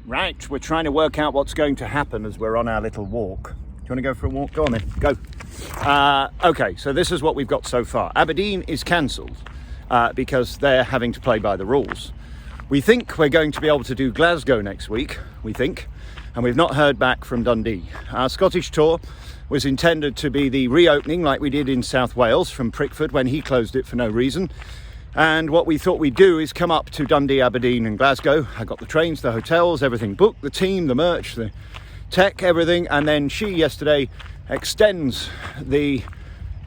Right, we're trying to work out what's going to happen as we're on our little walk. Do you want to go for a walk? Go on then, go. Okay, so this is what we've got so far. Aberdeen is cancelled because they're having to play by the rules. We think we're going to be able to do Glasgow next week, we think, and we've not heard back from Dundee. Our Scottish tour was intended to be the reopening like we did in South Wales from Prickford when he closed it for no reason. And what we thought we'd do is come up to Dundee, Aberdeen and Glasgow. I got the trains, the hotels, everything booked, the team, the merch, the tech, everything. And then she yesterday extends the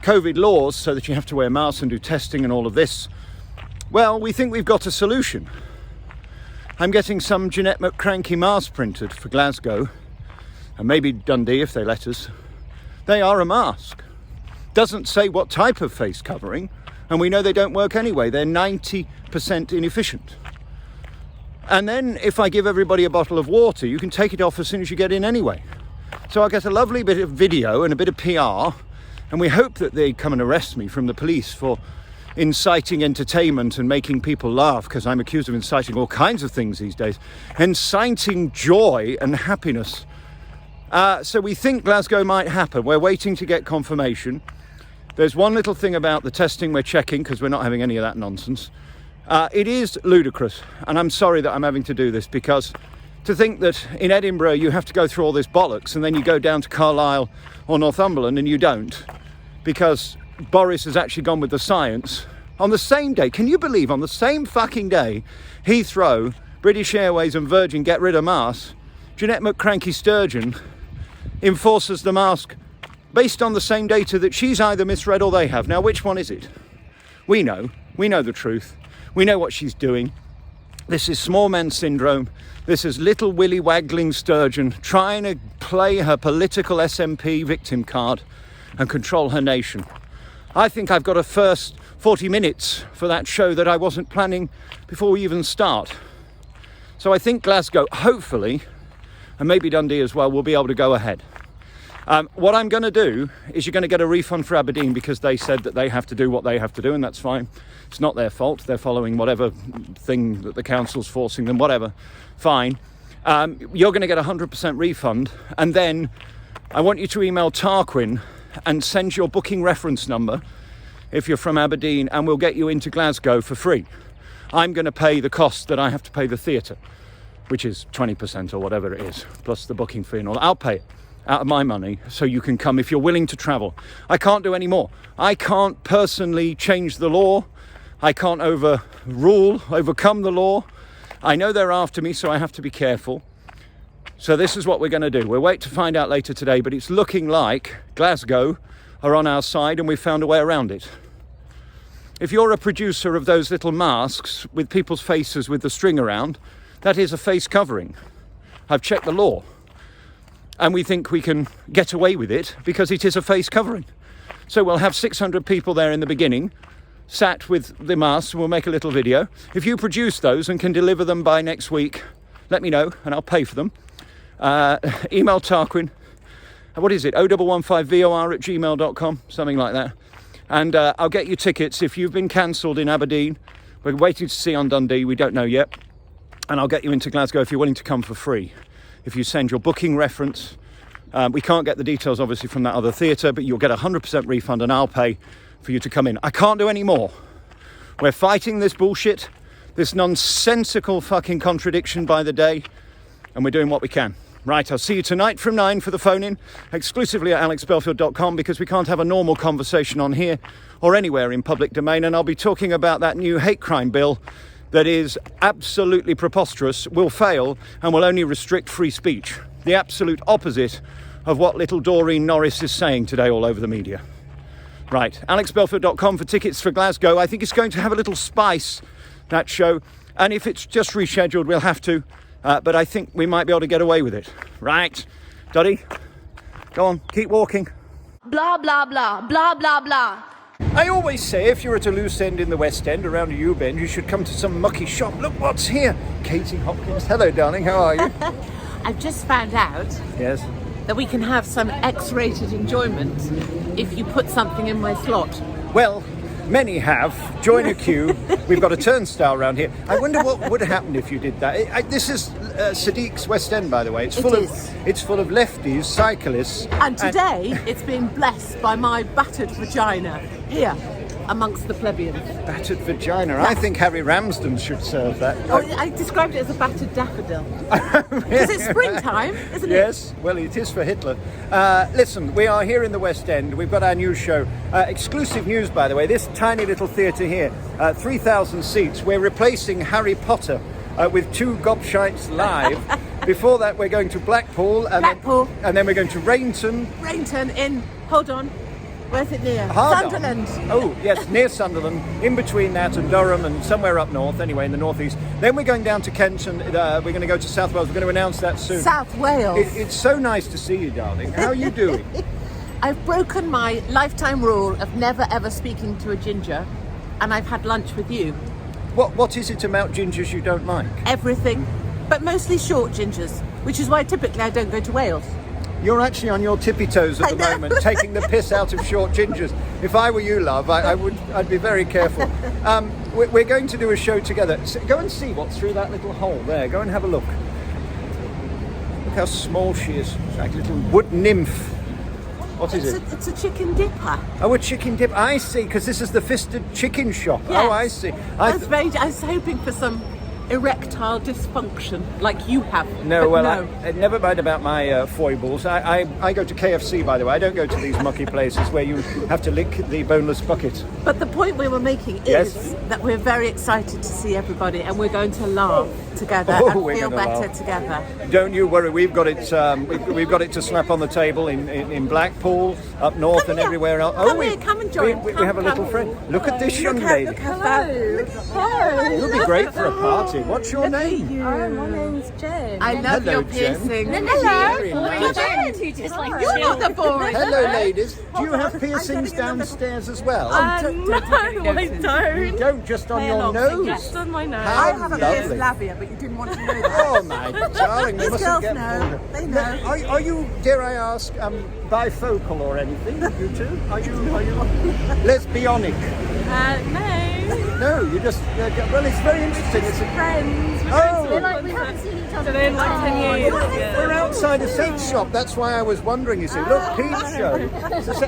COVID laws so that you have to wear masks and do testing and all of this. Well, we think we've got a solution. I'm getting some Jeanette McCranky masks printed for Glasgow and maybe Dundee if they let us. They are a mask. Doesn't say what type of face covering. And we know they don't work anyway. They're 90% inefficient. And then if I give everybody a bottle of water, you can take it off as soon as you get in anyway. So I'll get a lovely bit of video and a bit of PR. And we hope that they come and arrest me from the police for inciting entertainment and making people laugh, because I'm accused of inciting all kinds of things these days. Inciting joy and happiness. So we think Glasgow might happen. We're waiting to get confirmation. There's one little thing about the testing we're checking, because we're not having any of that nonsense. It is ludicrous, and I'm sorry that I'm having to do this, because to think that in Edinburgh you have to go through all this bollocks and then you go down to Carlisle or Northumberland and you don't, because Boris has actually gone with the science. On the same day, can you believe, on the same fucking day, Heathrow, British Airways and Virgin get rid of masks, Jeanette McCranky Sturgeon enforces the mask based on the same data that she's either misread or they have. Now, which one is it? We know the truth. We know what she's doing. This is small man syndrome. This is little Willy waggling Sturgeon trying to play her political SNP victim card and control her nation. I think I've got a first 40 minutes for that show that I wasn't planning before we even start. So I think Glasgow, hopefully, and maybe Dundee as well, will be able to go ahead. What I'm going to do is you're going to get a refund for Aberdeen, because they said that they have to do what they have to do, and that's fine. It's not their fault. They're following whatever thing that the council's forcing them, whatever. Fine. You're going to get a 100% refund, and then I want you to email Tarquin and send your booking reference number if you're from Aberdeen, and we'll get you into Glasgow for free. I'm going to pay the cost that I have to pay the theatre, which is 20% or whatever it is, plus the booking fee and all. I'll pay it out of my money so you can come if you're willing to travel. I can't do any more. I can't personally change the law. I can't overcome the law. I know they're after me, so I have to be careful. So this is what we're going to do. We'll wait to find out later today, but it's looking like Glasgow are on our side and we've found a way around it. If you're a producer of those little masks with people's faces with the string around, that is a face covering. I've checked the law. And we think we can get away with it because it is a face covering. So we'll have 600 people there in the beginning, sat with the masks, and we'll make a little video. If you produce those and can deliver them by next week, let me know and I'll pay for them. Email Tarquin. What is it? 0115vor@gmail.com, something like that. And I'll get you tickets if you've been cancelled in Aberdeen. We're waiting to see on Dundee. We don't know yet. And I'll get you into Glasgow if you're willing to come for free. If you send your booking reference, we can't get the details obviously from that other theatre, but you'll get a 100% refund and I'll pay for you to come in. I can't do any more. We're fighting this bullshit, this nonsensical fucking contradiction by the day, and we're doing what we can. Right, I'll see you tonight from 9 for the phone-in, exclusively at alexbelfield.com, because we can't have a normal conversation on here or anywhere in public domain, and I'll be talking about that new hate crime bill that is absolutely preposterous, will fail, and will only restrict free speech. The absolute opposite of what little Doreen Norris is saying today all over the media. Right, alexbelfield.com for tickets for Glasgow. I think it's going to have a little spice, that show, and if it's just rescheduled, we'll have to, but I think we might be able to get away with it. Right, Dottie, go on, keep walking. Blah, blah, blah, blah, blah, blah. I always say if you're at a loose end in the West End, around a U-bend, you should come to some mucky shop. Look what's here. Katie Hopkins. Hello, darling. How are you? I've just found out Yes. that we can have some X-rated enjoyment if you put something in my slot. Well, Many have. Join a queue. We've got a turnstile around here. I wonder what would happen if you did that. This is Sadiq's West End, by the way. It's full of lefties, cyclists. And today, it's been blessed by my battered vagina here amongst the plebeians. Battered vagina. Yes. I think Harry Ramsden should serve that. Oh, I described it as a battered daffodil. Because it's springtime, isn't it? Yes, well, it is for Hitler. Listen, we are here in the West End. We've got our news show. Exclusive news, by the way. This tiny little theatre here, 3,000 seats. We're replacing Harry Potter with 2 gobshites live. Before that, we're going to Blackpool. And then we're going to Rainton. Rainton in, hold on. Where's it near? Sunderland. Sunderland. Oh, yes, near Sunderland. In between that and Durham and somewhere up north, anyway, in the northeast. Then we're going down to Kent and we're going to go to South Wales. We're going to announce that soon. South Wales. It's so nice to see you, darling. How are you doing? I've broken my lifetime rule of never ever speaking to a ginger, and I've had lunch with you. What is it about gingers you don't like? Everything, but mostly short gingers, which is why typically I don't go to Wales. You're actually on your tippy toes at the moment, taking the piss out of short gingers. If I were you, love, I'd be very careful. We're going to do a show together. So go and see what's through that little hole there. Go and have a look. Look how small she is. It's like a little wood nymph. What is it? It's a chicken dipper. Oh, a chicken dip. I see, because this is the Fisted Chicken Shop. Yes. Oh, I see. I was hoping for some erectile dysfunction like you have. No, well, no. Never mind about my foibles. I go to KFC, by the way. I don't go to these mucky places where you have to lick the boneless bucket. But the point we were making is that we're very excited to see everybody, and we're going to laugh together and feel better together. Don't you worry. We've got it. We've got it to slap on the table in Blackpool, up north, and everywhere else. Come and join. We have a little friend. Look at this young lady. Hello. You'll be great for a party. What's your name? Oh, my name's Jen. I love your piercing. Hello. You're not the boring. Hello, ladies. Do you have piercings downstairs as well? No, I don't. You don't, just on your nose? Just on my nose. I have a pierced lovely. labia, but you didn't want to know that. Oh my darling, they These mustn't girls get know. They know. Are you, dare I ask, bifocal or anything? You two? Are you lesbionic? No. No, you just. Well, it's very interesting. It's Friends. Oh. We haven't seen each other in like 10 years. We're outside a sex shop. That's why I was wondering. You see, look, Pete's show.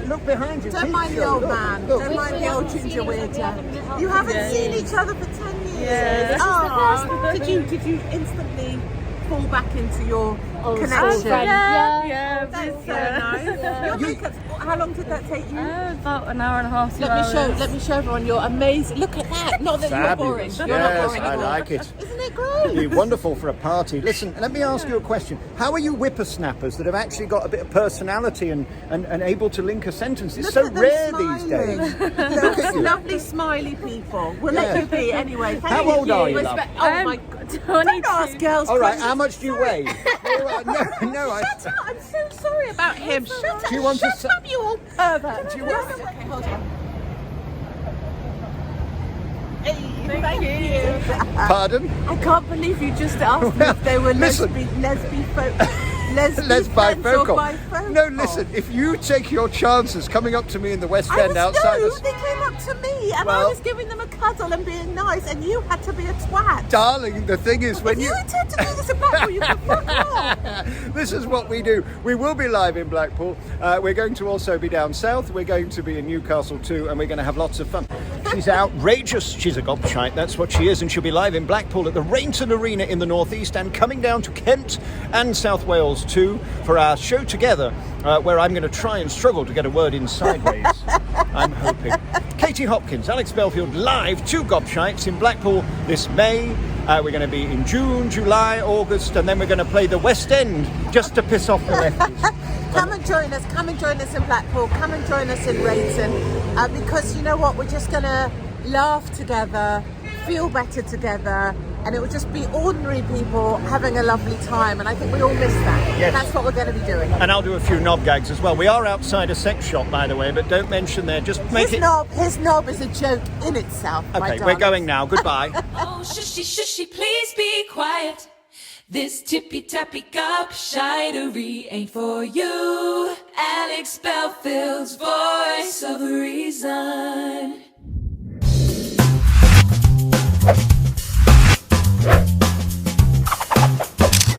Look behind you. Don't mind the old man. Don't mind the old ginger weirdo. You haven't seen each other for 10 years. Yeah. Oh, did you instantly fall back into your connection? Yeah. That's so nice. Your makeup. How long did that take you? About an hour and a half. Let me show everyone. You're amazing. Look at that. Not that you're boring. Fabulous. You're Yes, not boring I at all. like it. Isn't it great? It'd be wonderful for a party. Listen, let me ask you a question. How are you whippersnappers that have actually got a bit of personality and able to link a sentence? It's so rare these days. Look at you. Lovely, smiley people. We'll let you be anyway. Thank How old are you, love? Oh my God! Don't ask girls. All right, questions. how much do you weigh? No. Shut up! I'm so sorry about him. Shut up! Do you want to Shut up, you old pervert! Do you want? Okay, hold on. Hey, thank you. Pardon? I can't believe you just asked me if they were Listen. lesbifocal. No, listen, if you take your chances coming up to me in the West End outside No, they came up to me and I was giving them a cuddle and being nice, and you had to be a twat. Darling, the thing is, when If you intend to do this in Blackpool, you can fuck off. This is what we do. We will be live in Blackpool. We're going to also be down south. We're going to be in Newcastle too, and we're going to have lots of fun. She's outrageous. She's a gobshite. That's what she is, and she'll be live in Blackpool at the Rainton Arena in the northeast, and coming down to Kent and South Wales too for our show together, where I'm going to try and struggle to get a word in sideways. I'm hoping. Katie Hopkins, Alex Belfield live, 2 gobshites in Blackpool this May. We're going to be in June, July, August, and then we're going to play the West End just to piss off the lefties. Come and join us in Blackpool, come and join us in Rainton, because you know what, we're just going to laugh together, feel better together, and it will just be ordinary people having a lovely time, and I think we all miss that. Yes. That's what we're going to be doing. And I'll do a few knob gags as well. We are outside a sex shop, by the way, but don't mention there, just make His knob is a joke in itself, my Okay, we're darling. going now. Goodbye. Oh, shushy, shushy, please be quiet. This tippy-tappy gobshitery ain't for you. Alex Belfield's voice of reason.